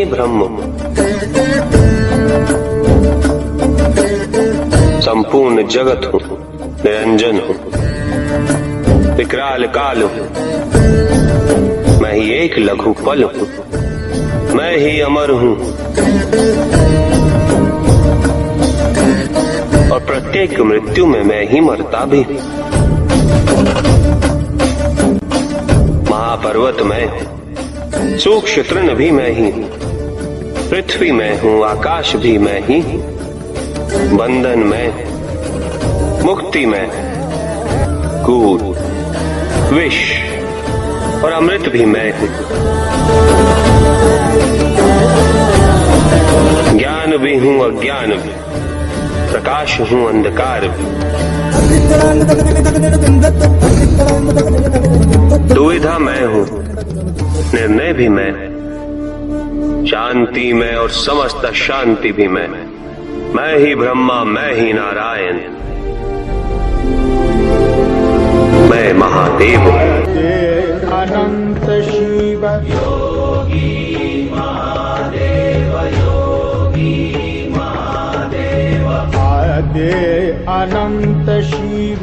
ही ब्रह्म हूँ। संपूर्ण जगत हूँ, निरंजन हूँ, विकराल काल हूँ। मैं ही एक लघु पल हूँ, मैं ही अमर हूँ और प्रत्येक मृत्यु में मैं ही मरता भी हूँ। महापर्वत मैं हूँ, सूक्ष्म तृण भी मैं ही हूँ, पृथ्वी मैं हूँ, आकाश भी मैं ही हूँ, बंधन मैं हूँ, मुक्ति मैं हूँ, कूद, विष और अमृत भी मैं हूँ, ज्ञान भी हूँ, अज्ञान भी, प्रकाश हूँ, अंधकार भी, दुविधा मैं हूँ, निर्णय भी मैं, शांति में और समस्त शांति भी मैं ही ब्रह्मा, मैं ही नारायण, मैं महादेव हूँ। अनंत शिव योगी महादेव, योगी महादेव, आदे अनंत शिव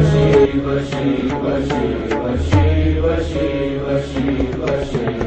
शिव शिव शिव शिव शिव शिव शिव।